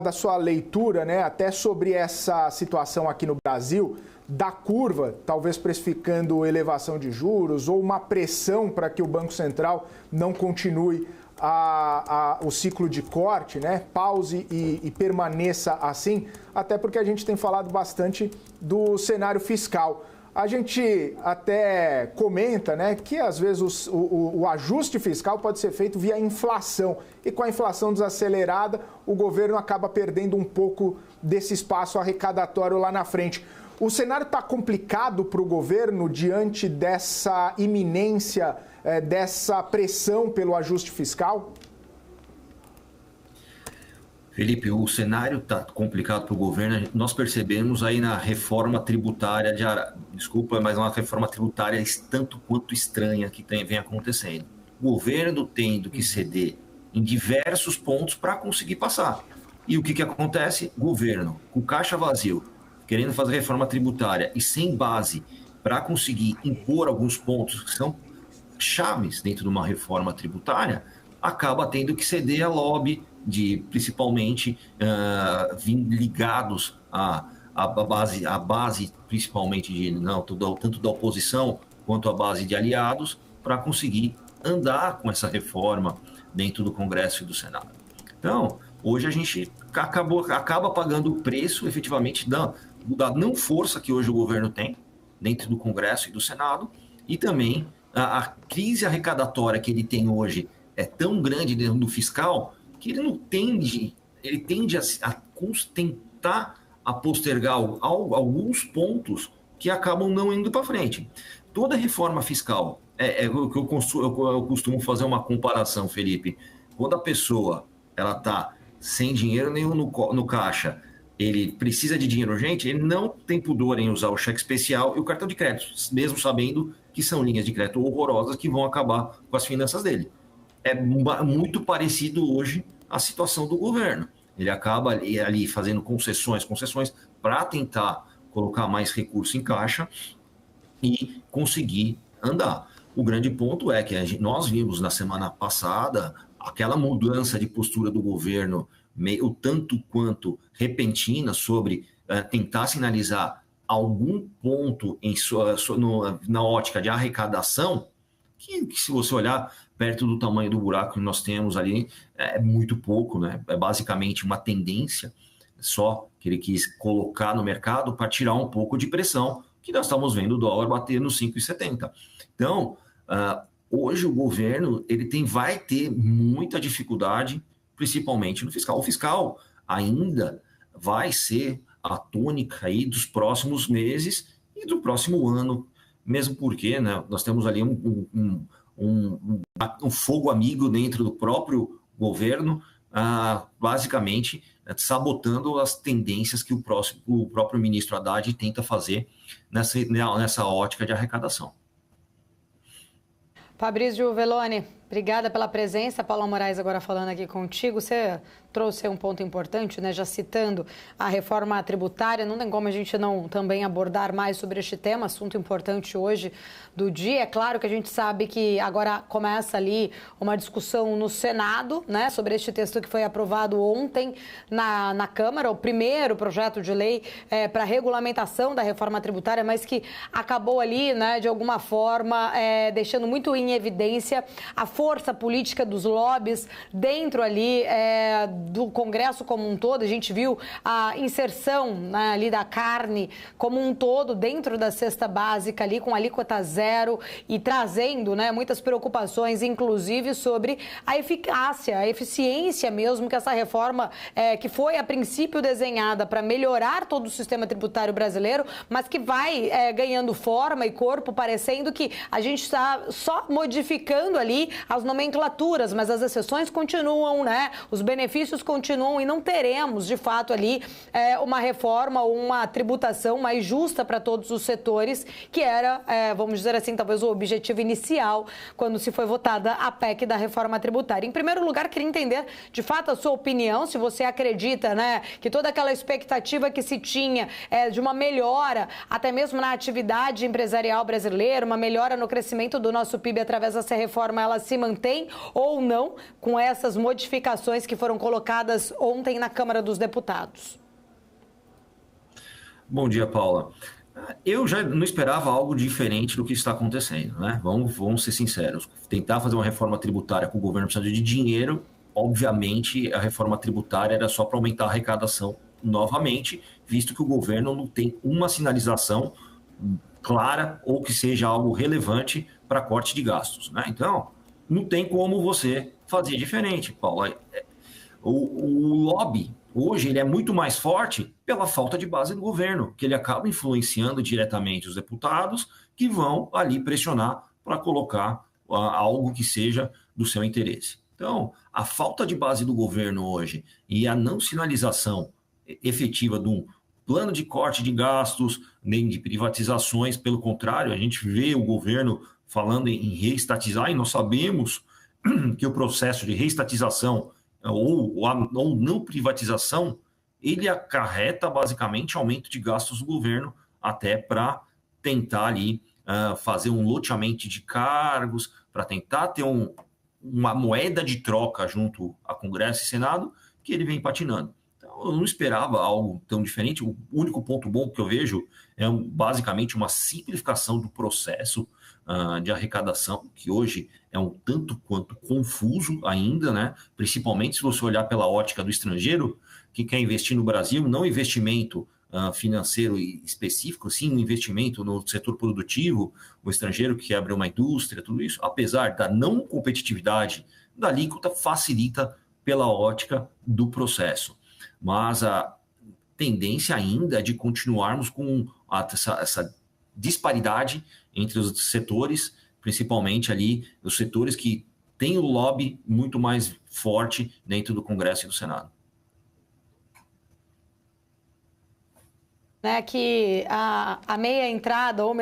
da sua leitura, né, até sobre essa situação aqui no Brasil, da curva, talvez precificando elevação de juros ou uma pressão para que o Banco Central não continue o ciclo de corte, né, pause e permaneça assim, até porque a gente tem falado bastante do cenário fiscal. A gente até comenta, né, que às vezes o ajuste fiscal pode ser feito via inflação. E com a inflação desacelerada, o governo acaba perdendo um pouco desse espaço arrecadatório lá na frente. O cenário está complicado para o governo diante dessa iminência, dessa pressão pelo ajuste fiscal? Felipe, o cenário está complicado para o governo. Nós percebemos aí na reforma tributária, desculpa, mas uma reforma tributária tanto quanto estranha que vem acontecendo. O governo tendo que ceder em diversos pontos para conseguir passar. E o que acontece? Governo com caixa vazio, querendo fazer reforma tributária e sem base para conseguir impor alguns pontos que são chaves dentro de uma reforma tributária, acaba tendo que ceder a lobby principalmente ligados à base principalmente tanto da oposição quanto a base de aliados, para conseguir andar com essa reforma dentro do Congresso e do Senado. Então, hoje a gente acaba pagando o preço, efetivamente, da não força que hoje o governo tem dentro do Congresso e do Senado, e também a crise arrecadatória que ele tem hoje é tão grande dentro do fiscal que ele tende a tentar a postergar alguns pontos que acabam não indo para frente. Toda reforma fiscal, eu costumo fazer uma comparação, Felipe. Quando a pessoa está sem dinheiro nenhum no caixa, ele precisa de dinheiro urgente, ele não tem pudor em usar o cheque especial e o cartão de crédito, mesmo sabendo que são linhas de crédito horrorosas que vão acabar com as finanças dele. É muito parecido hoje a situação do governo. Ele acaba ali fazendo concessões para tentar colocar mais recurso em caixa e conseguir andar. O grande ponto é que nós vimos na semana passada aquela mudança de postura do governo, meio tanto quanto repentina, sobre tentar sinalizar algum ponto na ótica de arrecadação, que se você olhar perto do tamanho do buraco que nós temos ali, é muito pouco, né? É basicamente uma tendência só que ele quis colocar no mercado para tirar um pouco de pressão, que nós estamos vendo o dólar bater nos 5,70. Então, hoje o governo vai ter muita dificuldade, principalmente no fiscal. O fiscal ainda vai ser a tônica aí dos próximos meses e do próximo ano, mesmo porque, né, nós temos ali um fogo amigo dentro do próprio governo, basicamente sabotando as tendências que o próprio ministro Haddad tenta fazer nessa ótica de arrecadação. Fabrício Veloni, obrigada pela presença. Paula Moraes agora falando aqui contigo. Você trouxe um ponto importante, né? Já citando a reforma tributária. Não tem como a gente não também abordar mais sobre este tema, assunto importante hoje do dia. É claro que a gente sabe que agora começa ali uma discussão no Senado, né? Sobre este texto que foi aprovado ontem na Câmara, o primeiro projeto de lei para regulamentação da reforma tributária, mas que acabou ali, né? De alguma forma, deixando muito em evidência a força política dos lobbies dentro ali do Congresso como um todo. A gente viu a inserção, né, ali da carne como um todo dentro da cesta básica ali com alíquota zero e trazendo, né, muitas preocupações, inclusive sobre a eficácia, a eficiência mesmo que essa reforma que foi a princípio desenhada para melhorar todo o sistema tributário brasileiro, mas que vai ganhando forma e corpo, parecendo que a gente está só modificando ali as nomenclaturas, mas as exceções continuam, né? Os benefícios continuam e não teremos, de fato, ali uma reforma ou uma tributação mais justa para todos os setores, que era, vamos dizer assim, talvez o objetivo inicial quando se foi votada a PEC da reforma tributária. Em primeiro lugar, queria entender, de fato, a sua opinião, se você acredita, né, que toda aquela expectativa que se tinha de uma melhora, até mesmo na atividade empresarial brasileira, uma melhora no crescimento do nosso PIB através dessa reforma, ela se se mantém ou não com essas modificações que foram colocadas ontem na Câmara dos Deputados. Bom dia, Paula. Eu já não esperava algo diferente do que está acontecendo, né? Vamos ser sinceros. Tentar fazer uma reforma tributária com o governo precisando de dinheiro, obviamente a reforma tributária era só para aumentar a arrecadação novamente, visto que o governo não tem uma sinalização clara ou que seja algo relevante para corte de gastos, né? Então, não tem como você fazer diferente, Paula. O lobby, hoje, ele é muito mais forte pela falta de base do governo, que ele acaba influenciando diretamente os deputados que vão ali pressionar para colocar algo que seja do seu interesse. Então, a falta de base do governo hoje e a não sinalização efetiva de um plano de corte de gastos, nem de privatizações, pelo contrário, a gente vê o governo falando em reestatizar, e nós sabemos que o processo de reestatização ou não privatização, ele acarreta basicamente aumento de gastos do governo, até para tentar ali fazer um loteamento de cargos, para tentar ter uma moeda de troca junto a Congresso e Senado, que ele vem patinando. Então, eu não esperava algo tão diferente. O único ponto bom que eu vejo é basicamente uma simplificação do processo de arrecadação, que hoje é um tanto quanto confuso ainda, né? Principalmente se você olhar pela ótica do estrangeiro, que quer investir no Brasil, não investimento financeiro específico, sim um investimento no setor produtivo, o estrangeiro que quer abrir uma indústria, tudo isso, apesar da não competitividade da alíquota, facilita pela ótica do processo. Mas a tendência ainda é de continuarmos com essa disparidade entre os setores, principalmente ali os setores que têm o lobby muito mais forte dentro do Congresso e do Senado. Que a meia entrada ou